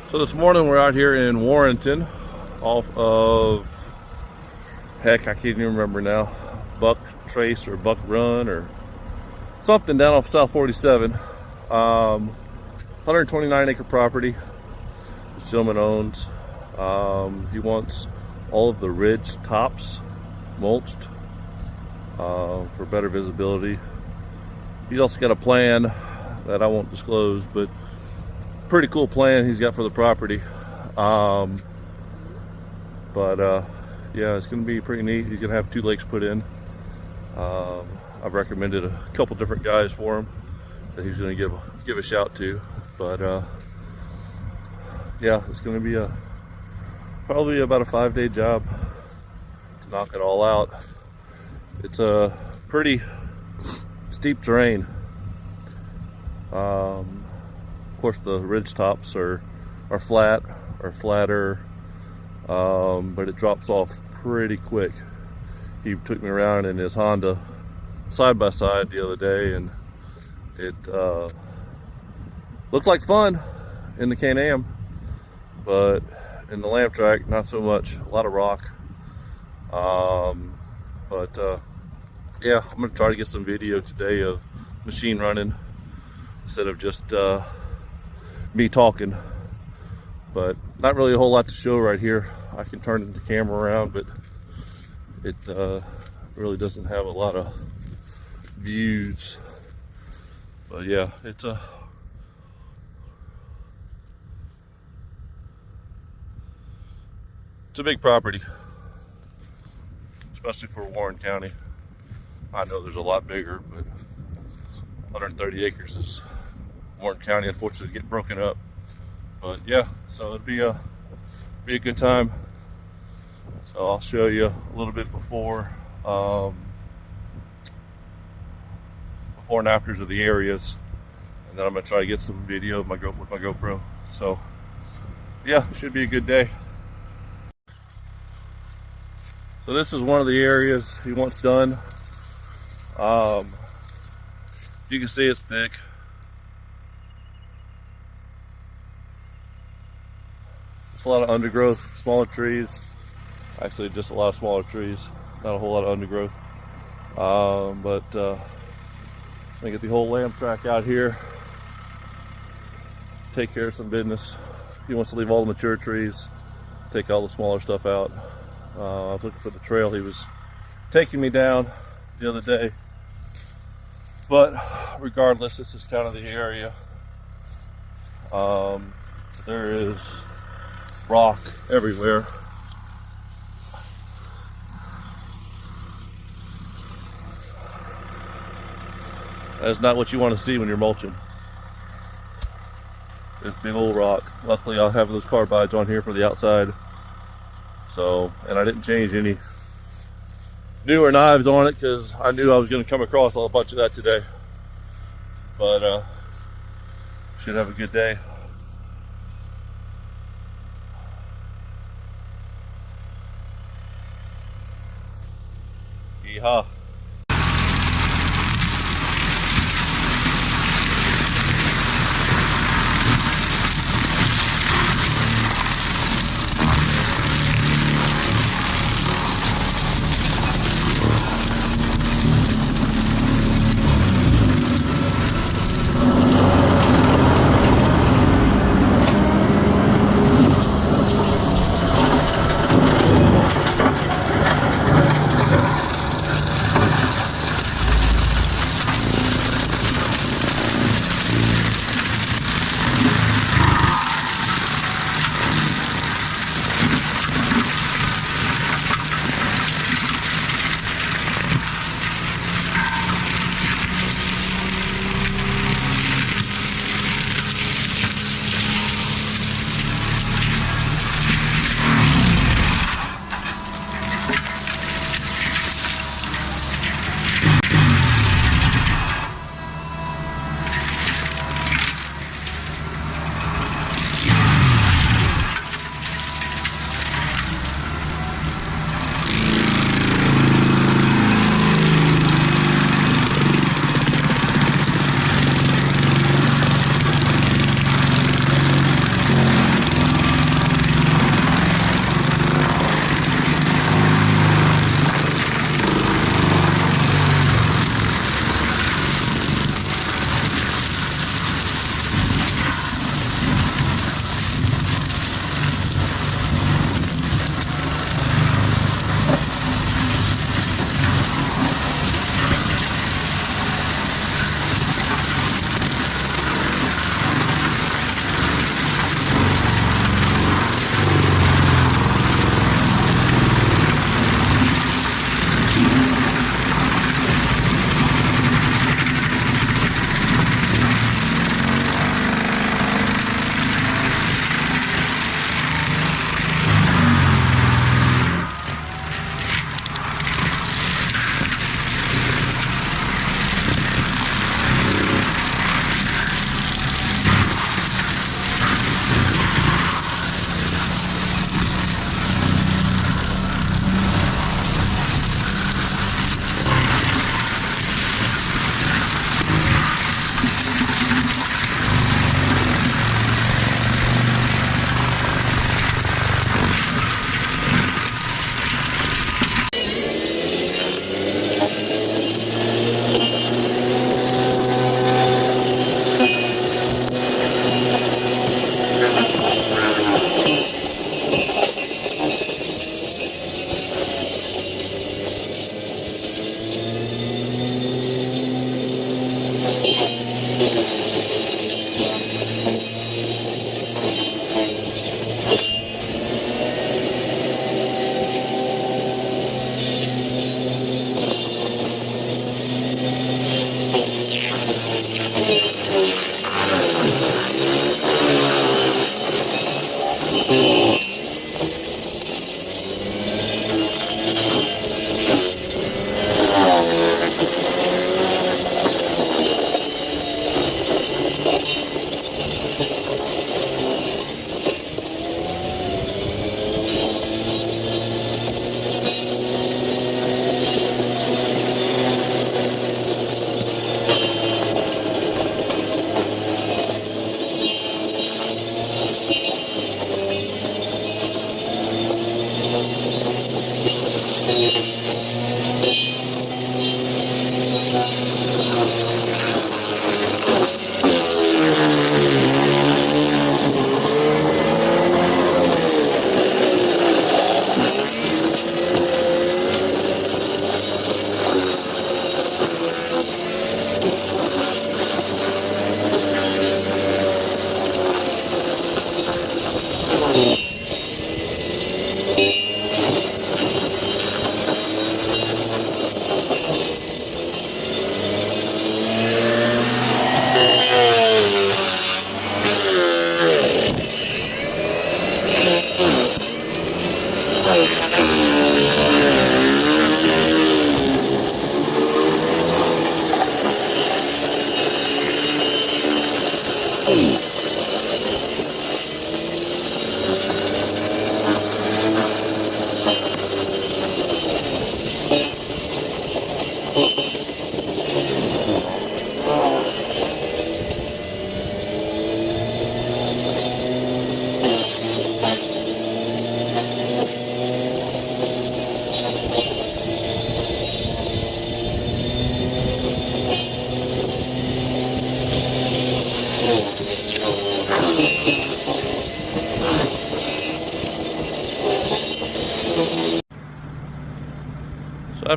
So this morning we're out here in Warrenton off of, heck, I can't even remember now, Buck Trace or Buck Run or something down off South 47. 129 acre property this gentleman owns. He wants all of the ridge tops mulched for better visibility. He's also got a plan that I won't disclose, but pretty cool plan he's got for the property. Yeah, it's gonna be pretty neat. He's gonna have 2 lakes put in. I've recommended a couple different guys for him that he's gonna give a shout to, but yeah, it's gonna be probably about a 5-day job to knock it all out. It's a pretty steep terrain. Of course, the ridge tops are flat or flatter, but it drops off pretty quick. He took me around in his Honda side by side the other day, and it looked like fun in the Can-Am, but in the Lamtrac, not so much. A lot of rock. Yeah, I'm gonna try to get some video today of machine running instead of just me talking, but not really a whole lot to show right here. I can turn the camera around, but it really doesn't have a lot of views. But yeah, it's a big property, especially for Warren County. I know there's a lot bigger, but 130 acres is Warren County, unfortunately, get broken up. But yeah, so it'd be a good time. So I'll show you a little bit before and afters of the areas, and then I'm gonna try to get some video with my GoPro. So yeah, should be a good day. So this is one of the areas he wants done. You can see it's thick. It's a lot of undergrowth, smaller trees. Actually, just a lot of smaller trees, not a whole lot of undergrowth. I'm gonna get the whole Lamtrac out here, take care of some business. He wants to leave all the mature trees, take all the smaller stuff out. I was looking for the trail he was taking me down the other day, but regardless, this is kind of the area. There is rock everywhere. That's not what you want to see when you're mulching. It's big old rock. Luckily, I'll have those carbides on here for the outside. So, and I didn't change any newer knives on it because I knew I was going to come across a bunch of that today. But should have a good day. Yeehaw.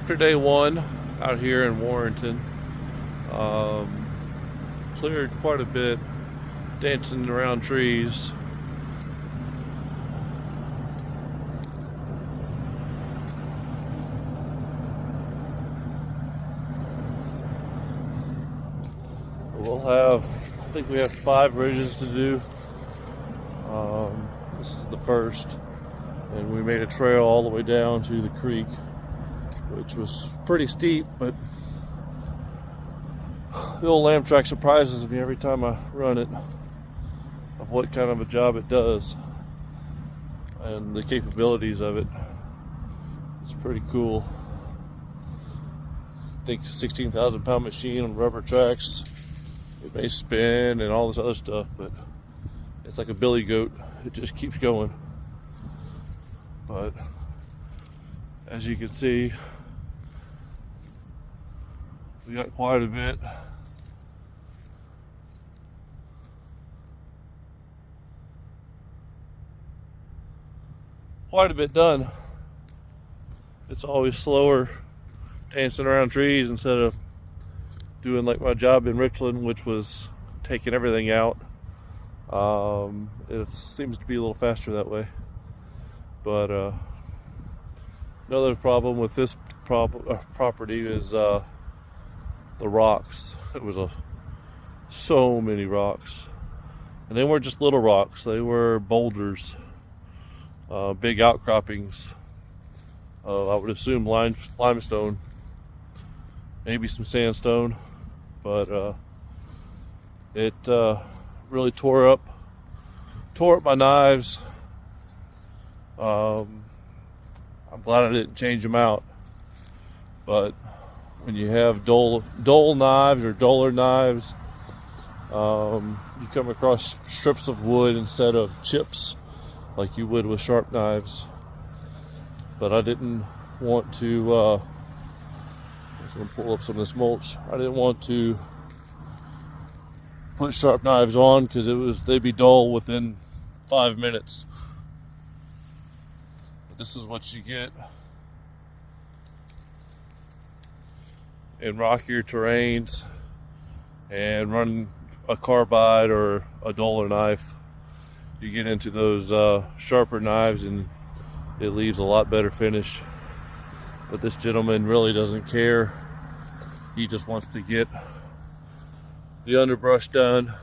after day one out here in Warrenton. Cleared quite a bit, dancing around trees. We'll have, I think we have 5 ridges to do. This is the first, and we made a trail all the way down to the creek, which was pretty steep, but the old Lamtrac surprises me every time I run it of what kind of a job it does and the capabilities of it. It's pretty cool. I think 16,000 pound machine on rubber tracks. It may spin and all this other stuff, but it's like a billy goat. It just keeps going. But as you can see, we got quite a bit. Quite a bit done. It's always slower dancing around trees instead of doing like my job in Richland, which was taking everything out. It seems to be a little faster that way. But another problem with this property is the rocks. It was so many rocks, and they weren't just little rocks, they were boulders, big outcroppings. I would assume limestone, maybe some sandstone, but it really tore up my knives. I'm glad I didn't change them out, but when you have dull knives or duller knives, you come across strips of wood instead of chips like you would with sharp knives. But I didn't want to, I'm just going to pull up some of this mulch. I didn't want to put sharp knives on because they'd be dull within 5 minutes. But this is what you get in rockier terrains and running a carbide or a duller knife. You get into those sharper knives and it leaves a lot better finish. But this gentleman really doesn't care. He just wants to get the underbrush done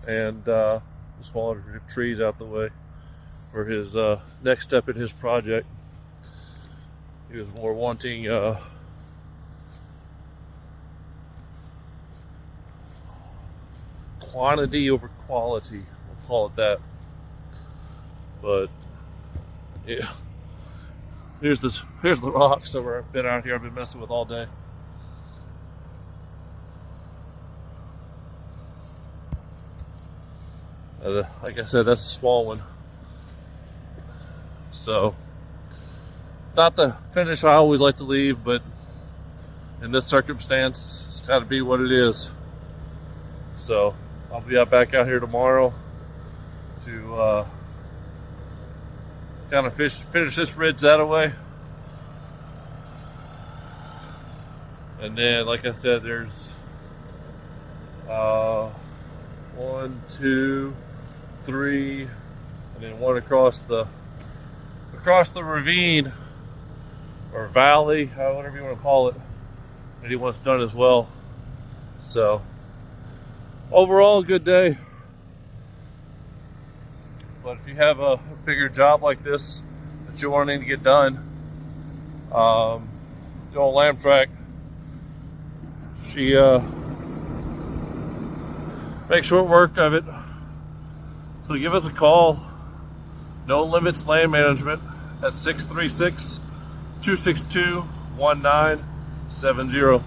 and the smaller trees out the way for his next step in his project. He was more wanting quantity over quality, we'll call it that. But yeah, here's the rocks that I've been out here. I've been messing with all day. Like I said, that's a small one. So, not the finish I always like to leave, but in this circumstance, it's got to be what it is. So, I'll be back out here tomorrow to kind of finish this ridge that way. And then, like I said, there's 1, 2, 3, and then one across the ravine or valley, whatever you want to call it, that he wants done as well. So overall, good day. But if you have a bigger job like this that you're wanting to get done, the old Lamtrac, she makes short work of it. So give us a call. No Limits Land Management at 636-262-1970.